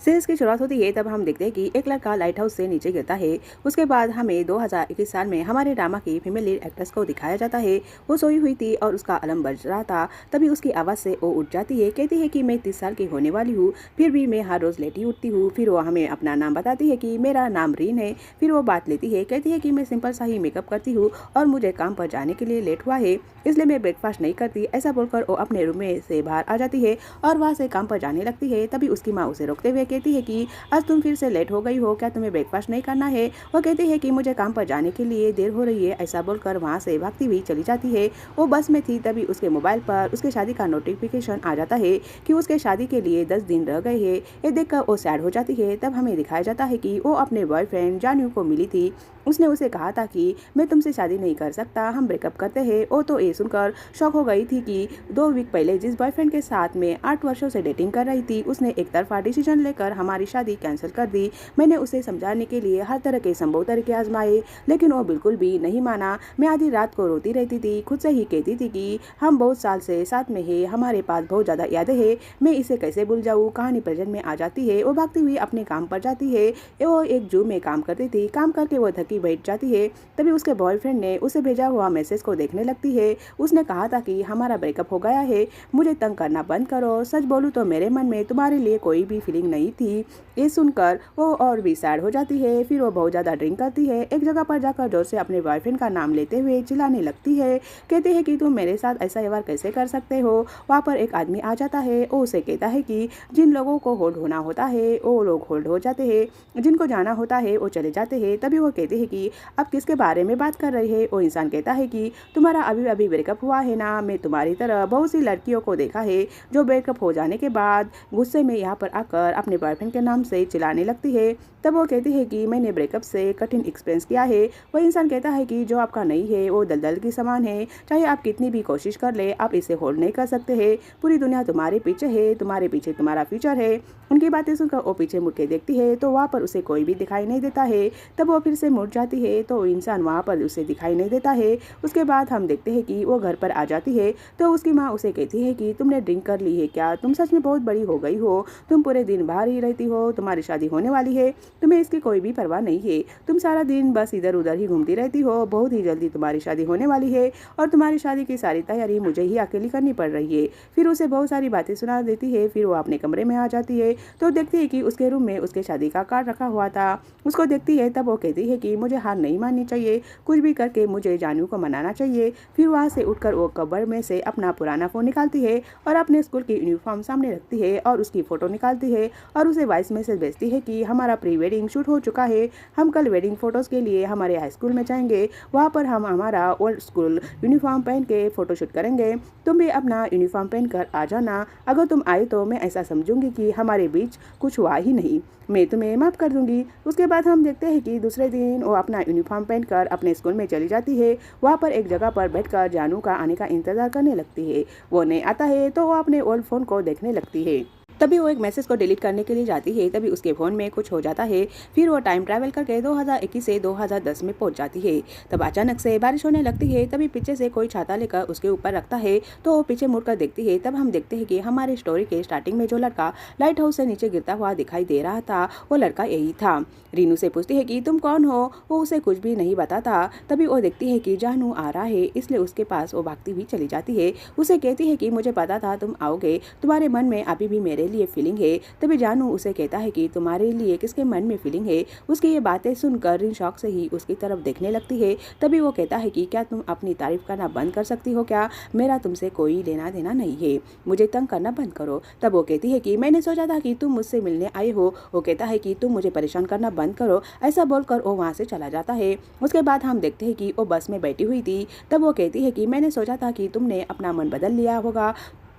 Series की शुरुआत होती है तब हम देखते हैं कि एक लड़का लाइट हाउस से नीचे गिरता है। उसके बाद हमें 2021 साल में हमारे ड्रामा की फीमेल लीड एक्ट्रेस को दिखाया जाता है। वो सोई हुई थी और उसका अलार्म बज रहा था। तभी उसकी आवाज़ से वो उठ जाती है। कहती है कि मैं 30 साल की होने वाली हूँ, फिर भी मैं हर रोज़ लेटी उठती हूँ। फिर वो हमें अपना नाम बताती है कि मेरा नाम रीन है। फिर वो बात लेती है, कहती है कि मैं सिंपल सा ही मेकअप करती हूँ और मुझे काम पर जाने के लिए लेट हुआ है, इसलिए मैं ब्रेकफास्ट नहीं करती। ऐसा बोलकर वो अपने रूम में से बाहर आ जाती है और वहाँ से काम पर जाने लगती है। तभी उसकी माँ उसे रोकते हुए कहती है कि आज तुम फिर से लेट हो गई हो, क्या तुम्हें ब्रेकफास्ट नहीं करना है? वो कहती है कि मुझे काम पर जाने के लिए देर हो रही है। ऐसा बोलकर वहाँ से भागती हुई चली जाती है। वो बस में थी तभी उसके मोबाइल पर उसके शादी का नोटिफिकेशन आ जाता है कि उसके शादी के लिए 10 दिन रह गए हैं। ये देखकर वो सैड हो जाती है। तब हमें दिखाया जाता है कि वो अपने बॉयफ्रेंड जानू को मिली थी। उसने उसे कहा था कि मैं तुमसे शादी नहीं कर सकता, हम ब्रेकअप करते हैं। वो तो ये सुनकर शॉक हो गई थी कि 2 वीक पहले जिस बॉयफ्रेंड के साथ में 8 वर्षों से डेटिंग कर रही थी, उसने एक तरफा डिसीजन लेकर हमारी शादी कैंसिल कर दी। मैंने उसे समझाने के लिए हर तरह के संभव तरीके आजमाए, लेकिन वो बिल्कुल भी नहीं माना। मैं आधी रात को रोती रहती थी, खुद से ही कहती थी कि हम बहुत साल से साथ में है, हमारे पास बहुत ज़्यादा यादें हैं, मैं इसे कैसे भूल जाऊँ। कहानी प्रेजेंट में आ जाती है। वो भागती हुई अपने काम पर जाती है। वो एक जू में काम करती थी। काम करके वो थकी बैठ जाती है। तभी उसके बॉयफ्रेंड ने उसे भेजा हुआ मैसेज को देखने लगती है। उसने कहा था कि हमारा ब्रेकअप हो गया है, मुझे तंग करना बंद करो। सच बोलूँ तो मेरे मन में तुम्हारे लिए कोई भी फीलिंग नहीं थी। ये सुनकर वो और भी सैड हो जाती है। फिर वो बहुत ज़्यादा ड्रिंक करती है। एक जगह पर जाकर जोर से अपने बॉयफ्रेंड का नाम लेते हुए चिल्लाने लगती है। कहते हैं कि तुम मेरे साथ ऐसा व्यवहार कैसे कर सकते हो। वहाँ पर एक आदमी आ जाता है। वो उसे कहता है कि जिन लोगों को होल्ड होना होता है वो लोग होल्ड हो जाते हैं, जिनको जाना होता है वो चले जाते हैं। तभी वो कहते हैं कि अब किसके बारे में बात कर रहे हैं। वो इंसान कहता है कि तुम्हारा अभी अभी ब्रेकअप हुआ है ना। मैं तुम्हारी तरह बहुत सी लड़कियों को देखा है जो ब्रेकअप हो जाने के बाद गुस्से में यहाँ पर आकर अपने बॉयफ्रेंड के नाम से चिल्लाने लगती है। तब वो कहती है कि मैंने ब्रेकअप से कठिन एक्सपीरियंस किया है। वह इंसान कहता है कि जो आपका नहीं है वो दलदल की समान है, चाहे आप कितनी भी कोशिश कर ले आप इसे होल्ड नहीं कर सकते हैं। पूरी दुनिया तुम्हारे पीछे है, तुम्हारे पीछे तुम्हारा फ्यूचर है। उनकी बातें सुनकर वो पीछे मुड़ के देखती है तो वहाँ पर उसे कोई भी दिखाई नहीं देता है। तब वो फिर से मुड़ जाती है तो इंसान वहाँ पर उसे दिखाई नहीं देता है। उसके बाद हम देखते हैं कि वो घर पर आ जाती है तो उसकी माँ उसे कहती है कि तुमने ड्रिंक कर ली है क्या, तुम सच में बहुत बड़ी हो गई हो, तुम पूरे दिन बाहर ही रहती हो, तुम्हारी शादी होने वाली है, तुम्हें इसकी कोई भी परवाह नहीं है, तुम सारा दिन बस इधर उधर ही घूमती रहती हो, बहुत ही जल्दी तुम्हारी शादी होने वाली है और तुम्हारी शादी की सारी तैयारी मुझे ही अकेली करनी पड़ रही है। फिर उसे बहुत सारी बातें सुना देती है। फिर वो अपने कमरे में आ जाती है तो देखती है कि उसके रूम में उसके शादी का कार्ड रखा हुआ था। उसको देखती है तब वो कहती है कि मुझे हार नहीं माननी चाहिए, कुछ भी करके मुझे जानू को मनाना चाहिए। फिर वहाँ से उठकर वो कब्र में से अपना पुराना फ़ोन निकालती है और अपने स्कूल की यूनिफॉर्म सामने रखती है और उसकी फ़ोटो निकालती है और उसे वॉइस मैसेज भेजती है कि हमारा प्री वेडिंग शूट हो चुका है, हम कल वेडिंग फ़ोटोज़ के लिए हमारे हाई स्कूल में जाएंगे, वहाँ पर हम हमारा ओल्ड स्कूल यूनिफॉर्म पहन के फ़ोटोशूट करेंगे, तुम भी अपना यूनिफॉर्म पहन कर आ जाना। अगर तुम आए तो मैं ऐसा समझूंगी कि हमारे बीच कुछ हुआ ही नहीं, मैं तुम्हें माफ़ कर दूंगी। उसके बाद हम देखते हैं कि दूसरे दिन वो अपना यूनिफॉर्म पहनकर अपने स्कूल में चली जाती है। वहाँ पर एक जगह पर बैठकर जानू का आने का इंतजार करने लगती है। वो नहीं आता है तो वो अपने ओल्ड फ़ोन को देखने लगती है। तभी वो एक मैसेज को डिलीट करने के लिए जाती है। तभी उसके फ़ोन में कुछ हो जाता है। फिर वो टाइम ट्रैवल करके 2021 से 2010 में पहुंच जाती है। तब अचानक से बारिश होने लगती है। तभी पीछे से कोई छाता लेकर उसके ऊपर रखता है तो वो पीछे मुड़कर देखती है। तब हम देखते हैं कि हमारी स्टोरी के स्टार्टिंग में जो लड़का लाइट हाउस से नीचे गिरता हुआ दिखाई दे रहा था वो लड़का यही था। रीनू से पूछती है कि तुम कौन हो। वो उसे कुछ भी नहीं बताता। तभी वो देखती है कि जानू आ रहा है, इसलिए उसके पास वो भागती हुई चली जाती है। उसे कहती है कि मुझे पता था तुम आओगे, तुम्हारे मन में अभी भी मेरे लिए फीलिंग है। तभी जानू उसे कहता है कि तुम्हारे लिए किसके मन में फीलिंग है। उसकी ये बातें सुनकर रिन शौक से ही उसकी तरफ देखने लगती है। तभी वो कहता है कि क्या तुम अपनी तारीफ करना बंद कर सकती हो क्या, मेरा तुमसे कोई लेना देना नहीं है, मुझे तंग करना बंद करो। तब वो कहती है कि मैंने सोचा था कि तुम मुझसे मिलने आए हो। वो कहता है कि तुम मुझे परेशान करना बंद करो। ऐसा बोलकर वो वहाँ से चला जाता है। उसके बाद हम देखते हैं कि वो बस में बैठी हुई थी। तब वो कहती है कि मैंने सोचा था कि तुमने अपना मन बदल लिया होगा,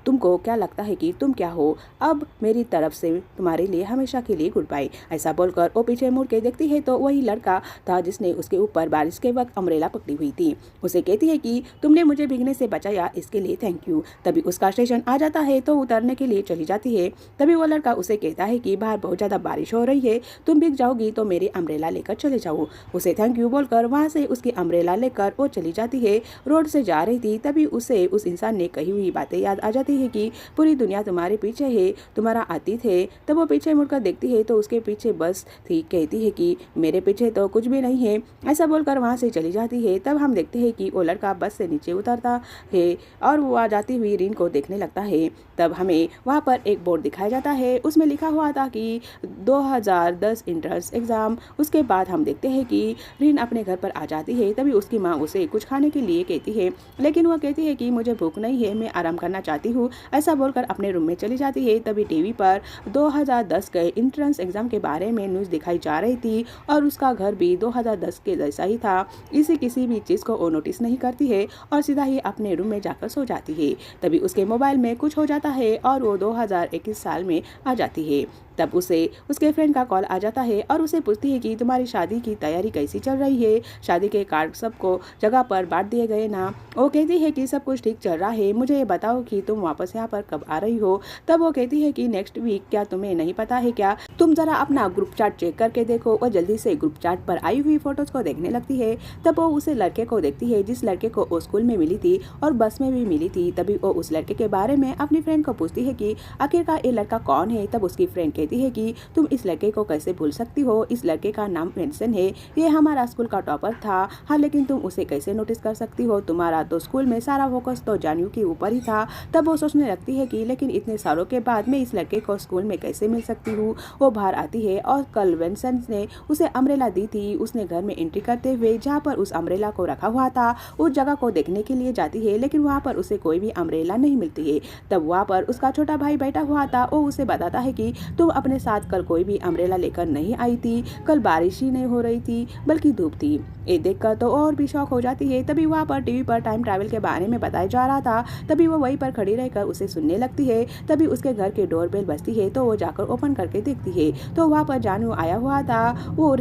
तुमको क्या लगता है कि तुम क्या हो, अब मेरी तरफ से तुम्हारे लिए हमेशा के लिए गुड बाय। ऐसा बोलकर वो पीछे मुड़ के देखती है तो वही लड़का था जिसने उसके ऊपर बारिश के वक्त अम्ब्रेला पकड़ी हुई थी। उसे कहती है कि तुमने मुझे भीगने से बचाया, इसके लिए थैंक यू। तभी उसका स्टेशन आ जाता है तो उतरने के लिए चली जाती है। तभी वो लड़का उसे कहता है कि बाहर बहुत ज़्यादा बारिश हो रही है, तुम भीग जाओगी तो मेरी अम्ब्रेला लेकर चले जाओ। उसे थैंक यू बोलकर वहाँ से उसकी अम्ब्रेला लेकर वो चली जाती है। रोड से जा रही थी तभी उसे उस इंसान ने कही हुई बातें याद आ जाती कहती है कि पूरी दुनिया तुम्हारे पीछे है, तुम्हारा अतीत है। तब वो पीछे मुड़कर देखती है तो उसके पीछे बस थी। कहती है कि मेरे पीछे तो कुछ भी नहीं है। ऐसा बोलकर वहाँ से चली जाती है। तब हम देखते हैं कि वो लड़का बस से नीचे उतरता है और वो आ जाती हुई रीन को देखने लगता है। तब हमें वहाँ पर एक बोर्ड दिखाया जाता है, उसमें लिखा हुआ था कि 2010 इंट्रेंस एग्जाम। उसके बाद हम देखते हैं कि रीन अपने घर पर आ जाती है। तभी उसकी माँ उसे कुछ खाने के लिए कहती है, लेकिन वह कहती है कि मुझे भूख नहीं है, मैं आराम करना चाहती हूँ। ऐसा बोलकर अपने रूम में चली जाती है। तभी टीवी पर 2010 के इंट्रेंस एग्जाम के बारे में न्यूज़ दिखाई जा रही थी और उसका घर भी 2010 के जैसा ही था। इसी किसी भी चीज़ को वो नोटिस नहीं करती है और सीधा ही अपने रूम में जाकर सो जाती है। तभी उसके मोबाइल में कुछ हो जाता है और वो 2021 साल में आ जाती है। तब उसे उसके फ्रेंड का कॉल आ जाता है और उसे पूछती है कि तुम्हारी शादी की तैयारी कैसी चल रही है, शादी के कार्ड सबको जगह पर बांट दिए गए ना। वो कहती है कि सब कुछ ठीक चल रहा है, मुझे ये बताओ कि तुम वापस यहाँ पर कब आ रही हो। तब वो कहती है कि नेक्स्ट वीक। क्या तुम्हें नहीं पता है क्या? तुम जरा अपना ग्रुप चैट चेक करके देखो। और जल्दी से ग्रुप चैट पर आई हुई फोटोज को देखने लगती है। तब वो उसे लड़के को देखती है जिस लड़के को वो स्कूल में मिली थी और बस में भी मिली थी। तभी वो उस लड़के के बारे में अपनी फ्रेंड को पूछती है कि आखिरकार ये लड़का कौन है। तब उसकी फ्रेंड कहती है कि तुम इस लड़के को कैसे भूल सकती हो, इस लड़के का नाम विंसन है, ये हमारा स्कूल का टॉपर था। हाँ, लेकिन तुम उसे कैसे नोटिस कर सकती हो, तुम्हारा तो स्कूल में सारा फोकस तो जानू के ऊपर ही था। तब वो सोचने लगती है कि लेकिन इतने सालों के बाद मैं इस लड़के को स्कूल में कैसे मिल सकती हूँ। वो बाहर आती है और कल विंसन ने उसे अम्ब्रेला दी थी। उसने घर में एंट्री करते हुए जहाँ पर उस अम्ब्रेला को रखा हुआ था उस जगह को देखने के लिए जाती है, लेकिन वहाँ पर उसे कोई भी अम्ब्रेला नहीं मिलती है। तब वहाँ पर उसका छोटा भाई बैठा हुआ था। वो उसे बताता है कि तुम अपने साथ कल कोई भी अम्ब्रेला लेकर नहीं आई थी, कल बारिश ही नहीं हो रही थी बल्कि धूप थी। ये देखकर तो और भी शौक हो जाती है। तभी वहाँ पर टीवी पर टाइम ट्रैवल के बारे में बताया जा रहा था। तभी वो वहीं पर खड़ी रहकर उसे सुनने लगती है। तभी उसके घर के डोरबेल बजती है तो वो जाकर ओपन करके देखती है तो वहाँ पर जानू आया हुआ था। वो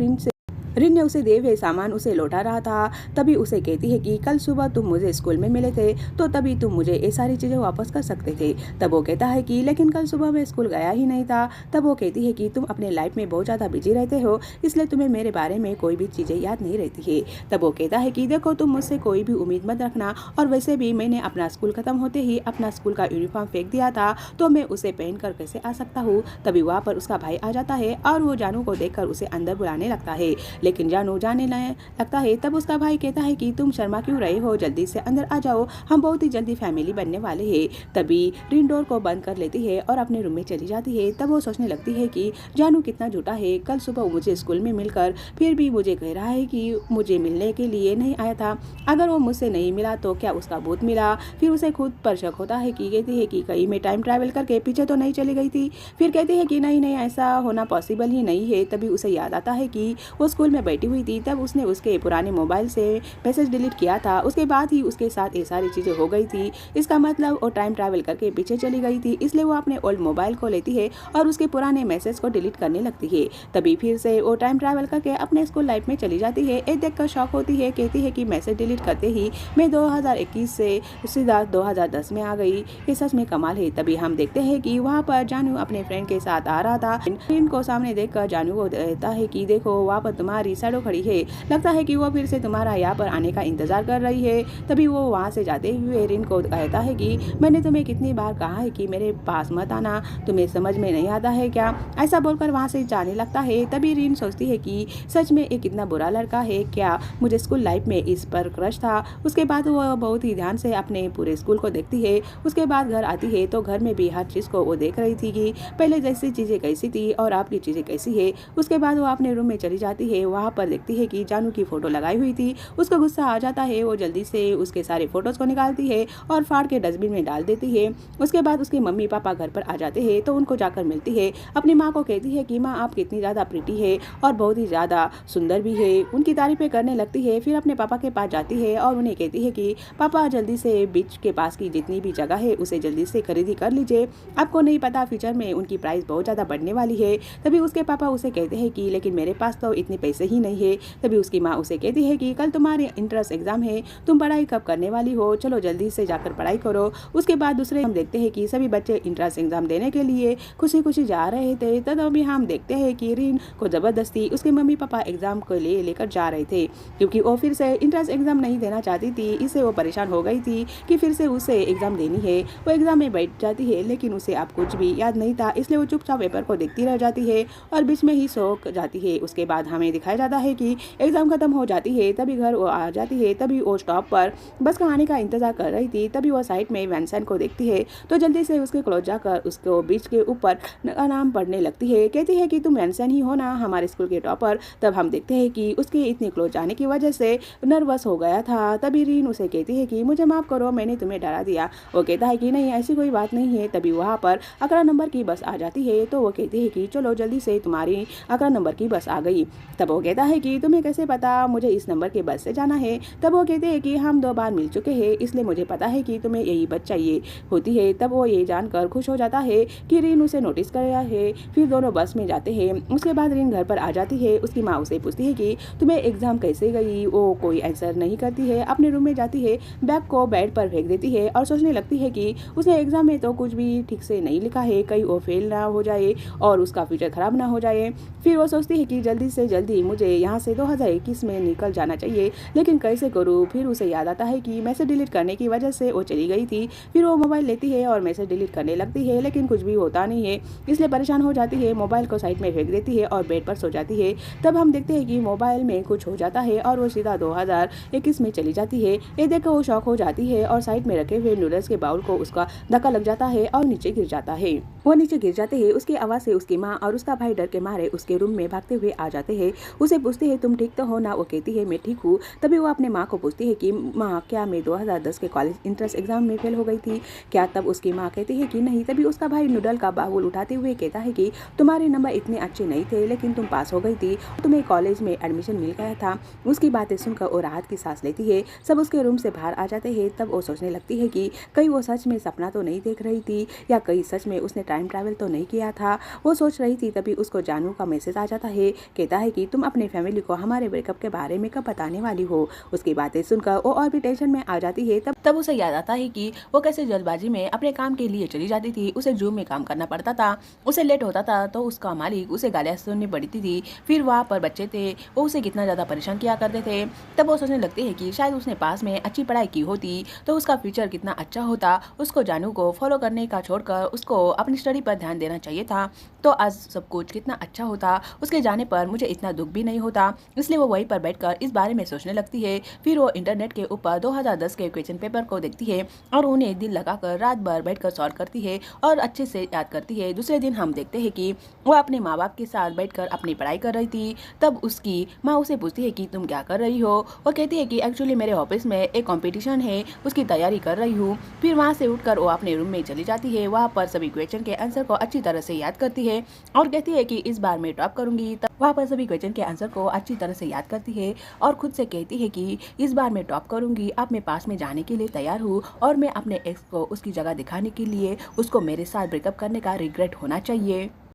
रिन ने उसे दिए हुए सामान उसे लौटा रहा था। तभी उसे कहती है कि कल सुबह तुम मुझे स्कूल में मिले थे तो तभी तुम मुझे ये सारी चीज़ें वापस कर सकते थे। तब वो कहता है कि लेकिन कल सुबह मैं स्कूल गया ही नहीं था। तब वो कहती है कि तुम अपने लाइफ में बहुत ज़्यादा बिजी रहते हो, इसलिए तुम्हें मेरे बारे में कोई भी चीज़ें याद नहीं रहती है। तब वो कहता है कि देखो तुम मुझसे कोई भी उम्मीद मत रखना, और वैसे भी मैंने अपना स्कूल खत्म होते ही अपना स्कूल का यूनिफॉर्म फेंक दिया था तो मैं उसे पहन कर कैसे आ सकता हूँ। तभी वहाँ पर उसका भाई आ जाता है और वो जानू को देखकर उसे अंदर बुलाने लगता है, लेकिन जानू जाने लगता है। तब उसका भाई कहता है कि तुम शर्मा क्यों रहे हो, जल्दी से अंदर आ जाओ, हम बहुत ही जल्दी फैमिली बनने वाले हैं। तभी रिन डोर को बंद कर लेती है और अपने रूम में चली जाती है। तब वो सोचने लगती है कि जानू कितना झूठा है, कल सुबह मुझे स्कूल में मिलकर फिर भी मुझे कह रहा है कि मुझे मिलने के लिए नहीं आया था। अगर वो मुझसे नहीं मिला तो क्या उसका भूत मिला। फिर उसे खुद पर शक होता है कि कहती है कि कहीं मैं टाइम ट्रैवल करके पीछे तो नहीं चली गई थी। फिर कहती है कि नहीं नहीं, ऐसा होना पॉसिबल ही नहीं है। तभी उसे याद आता है कि वो स्कूल में बैठी हुई थी, तब उसने उसके पुराने मोबाइल से मैसेज डिलीट किया था, उसके बाद ही उसके साथ ये सारी चीज़ें हो गई थी। इसका मतलब वो टाइम ट्रैवल करके पीछे चली गई थी, इसलिए वो अपने ओल्ड मोबाइल को लेती है और उसके पुराने मैसेज को डिलीट करने लगती है। तभी फिर से वो टाइम ट्रैवल करके अपने स्कूल लाइफ में चली जाती है। ये देखकर शॉक होती है, कहती है कि मैसेज डिलीट करते ही मैं 2021 से सीधा 2010 में आ गई, ये सच में कमाल है। तभी हम देखते हैं कि वहाँ पर जानू अपने फ्रेंड के साथ आ रहा था। फ्रेंड को सामने देखकर जानू को कहता है कि देखो वहाँ पर तुम्हारी शैडो खड़ी है, लगता है कि वो फिर से तुम्हारा यहाँ पर आने का इंतजार कर रही है। तभी वो वहाँ से जाते हुए रिन को कहता है कि मैंने तुम्हें कितनी बार कहा है कि मेरे पास मत आना, तुम्हें समझ में नहीं आता है क्या। ऐसा बोलकर वहाँ से जाने लगता है। तभी रिन सोचती है कि सच में एक कितना बुरा लड़का है, क्या मुझे स्कूल लाइफ में इस पर क्रश था। उसके बाद वो बहुत ही ध्यान से अपने पूरे स्कूल को देखती है। उसके बाद घर आती है तो घर में भी हर चीज़ को वो देख रही थी कि पहले जैसी चीज़ें कैसी थी और आपकी चीज़ें कैसी है। उसके बाद वो अपने रूम में चली जाती है। वहाँ पर देखती है कि जानू की फ़ोटो लगाई हुई थी। उसको गुस्सा आ जाता है, वो जल्दी से उसके सारे फोटोज़ को निकालती है और फाड़ के डस्टबिन में डाल देती है। उसके बाद उसके मम्मी पापा घर पर आ जाते हैं तो उनको जाकर मिलती है। अपनी माँ को कहती है कि माँ आप कितनी ज़्यादा प्रिटी है और बहुत ही ज़्यादा सुंदर भी है, उनकी तारीफें करने लगती है। फिर अपने पापा के पास जाती है और उन्हें कहती है कि पापा जल्दी से बीच के पास की जितनी भी जगह है उसे जल्दी से खरीदी कर लीजिए, आपको नहीं पता फ्यूचर में उनकी प्राइस बहुत ज़्यादा बढ़ने वाली है। तभी उसके पापा उसे कहते हैं कि लेकिन मेरे पास तो इतने पैसे वैसे ही नहीं है। तभी उसकी माँ उसे कहती है कि कल तुम्हारे इंट्रेंस एग्जाम है, तुम पढ़ाई कब करने वाली हो, चलो जल्दी से जाकर पढ़ाई करो। उसके बाद दूसरे हम देखते हैं कि सभी बच्चे इंट्रेंस एग्जाम देने के लिए खुशी खुशी जा रहे थे। तभी हम देखते हैं कि रीन को जबरदस्ती उसके मम्मी पापा एग्जाम को लेकर जा रहे थे, क्योंकि वो फिर से इंट्रेंस एग्जाम नहीं देना चाहती थी। इससे वो परेशान हो गई थी कि फिर से उसे एग्जाम देनी है। वो एग्जाम में बैठ जाती है, लेकिन उसे अब कुछ भी याद नहीं था, इसलिए वो चुपचाप पेपर को देखती रह जाती है और बीच में ही सो जाती है। उसके बाद हमें दिखाया जाता है कि एग्जाम खत्म हो जाती है, तभी घर वो आ जाती है। तभी वो स्टॉप पर बस का आने का इंतजार कर रही थी। तभी वो साइड में वैनसन को देखती है, तो जल्दी से उसके क्लोज जाकर उसको बीच के ऊपर नाम पढ़ने लगती है। कहती है कि तुम वैनसन ही हो ना, हमारे स्कूल के टॉपर। तब हम देखते हैं कि उसके इतने क्लोज जाने की वजह से नर्वस हो गया था। तभी रीन उसे कहती है कि मुझे माफ करो, मैंने तुम्हें डरा दिया। वो कहता है कि नहीं, ऐसी कोई बात नहीं है। तभी वहाँ पर 11 नंबर की बस आ जाती है, तो वो कहती है कि चलो जल्दी से, तुम्हारी 11 नंबर की बस आ गई। तब वो कहता है कि तुम्हें कैसे पता मुझे इस नंबर के बस से जाना है। तब वो कहते हैं कि हम 2 बार मिल चुके हैं, इसलिए मुझे पता है कि तुम्हें यही बस चाहिए होती है। तब वो ये जानकर खुश हो जाता है कि रीन उसे नोटिस कर रहा है। फिर दोनों बस में जाते हैं। उसके बाद रीन घर पर आ जाती है। उसकी माँ उसे पूछती है कि तुम्हें एग्जाम कैसे गई। वो कोई आंसर नहीं करती है, अपने रूम में जाती है, बैग को बेड पर फेंक देती है और सोचने लगती है कि उसने एग्जाम में तो कुछ भी ठीक से नहीं लिखा है, कहीं वो फेल ना हो जाए और उसका फ्यूचर खराब ना हो जाए। फिर वो सोचती है कि जल्दी से जल्दी मुझे यहाँ से 2021 में निकल जाना चाहिए, लेकिन कैसे करूँ। फिर उसे याद आता है कि मैसेज डिलीट करने की वजह से वो चली गई थी। फिर वो मोबाइल लेती है और मैसेज डिलीट करने लगती है, लेकिन कुछ भी होता नहीं है, इसलिए परेशान हो जाती है। मोबाइल को साइड में फेंक देती है और बेड पर सो जाती है। तब हम देखते हैं कि मोबाइल में कुछ हो जाता है और वो सीधा 2021 में चली जाती है। ये देखकर वो शॉक हो जाती है और साइड में रखे हुए नूडल्स के बाउल को उसका धक्का लग जाता है और नीचे गिर जाता है। वो नीचे गिर जाते हैं। उसकी आवाज़ से उसकी माँ और उसका भाई डर के मारे उसके रूम में भागते हुए आ जाते हैं। उसे पूछते हैं तुम ठीक तो हो ना। वो कहती है मैं ठीक हूँ। तभी वो अपने माँ को पूछती है कि माँ, क्या मैं 2010 के कॉलेज इंट्रेंस एग्जाम में फेल हो गई थी क्या। तब उसकी माँ कहती है कि नहीं। तभी उसका भाई नूडल का बाउल उठाते हुए कहता है कि तुम्हारे नंबर इतने अच्छे नहीं थे, लेकिन तुम पास हो गई थी, तुम्हें कॉलेज में एडमिशन मिल गया था। उसकी बातें सुनकर वो राहत की सांस लेती है। सब उसके रूम से बाहर आ जाते हैं। तब वो सोचने लगती है कि कहीं वो सच में सपना तो नहीं देख रही थी, या कहीं सच में उसने टाइम ट्रैवल तो नहीं किया था। वो सोच रही थी। तभी उसको जानू का मैसेज आ जाता है। कहता है कि तुम अपने फैमिली को हमारे ब्रेकअप के बारे में कब बताने वाली हो। उसकी बातें सुनकर वो और भी टेंशन में आ जाती है। तब उसे याद आता है कि वो कैसे जल्दबाजी में अपने काम के लिए चली जाती थी। उसे जूम में काम करना पड़ता था, उसे लेट होता था तो उसका मालिक उसे गालियाँ सुननी पड़ती थी। फिर वहाँ पर बच्चे थे, वो उसे कितना ज़्यादा परेशान किया करते थे। तब वो सोचने लगती है कि शायद उसने पास में अच्छी पढ़ाई की होती तो उसका फ्यूचर कितना अच्छा होता। उसको जानू को फॉलो करने का छोड़कर उसको अपनी स्टडी पर ध्यान देना चाहिए था, तो आज सब कुछ कितना अच्छा होता। उसके जाने पर मुझे इतना दुख भी नहीं होता। इसलिए वो वहीं पर बैठकर इस बारे में सोचने लगती है। फिर वो इंटरनेट के ऊपर 2010 के क्वेश्चन पेपर को देखती है और उन्हें दिल लगाकर रात भर बैठकर सॉल्व करती है और अच्छे से याद करती है। दूसरे दिन हम देखते हैं कि वो अपने माँ बाप के साथ बैठकर अपनी पढ़ाई कर रही थी। तब उसकी माँ उसे पूछती है कि तुम क्या कर रही हो। वो कहती है कि एक्चुअली मेरे ऑफिस में एक कंपटीशन है, उसकी तैयारी कर रही हूँ। फिर वहाँ से उठकर वो अपने रूम में चली जाती है। वहाँ पर सभी क्वेश्चन के आंसर को अच्छी तरह से याद करती है और कहती है कि इस बार मैं टॉप करूंगी। तब वहाँ पर सभी क्वेश्चन के आंसर को अच्छी तरह से याद करती है और खुद से कहती है कि इस बार मैं टॉप करूंगी। अब मैं पास में जाने के लिए तैयार हूँ और मैं अपने एक्स को उसकी जगह दिखाने के लिए उसको मेरे साथ ब्रेकअप करने का रिग्रेट होना चाहिए।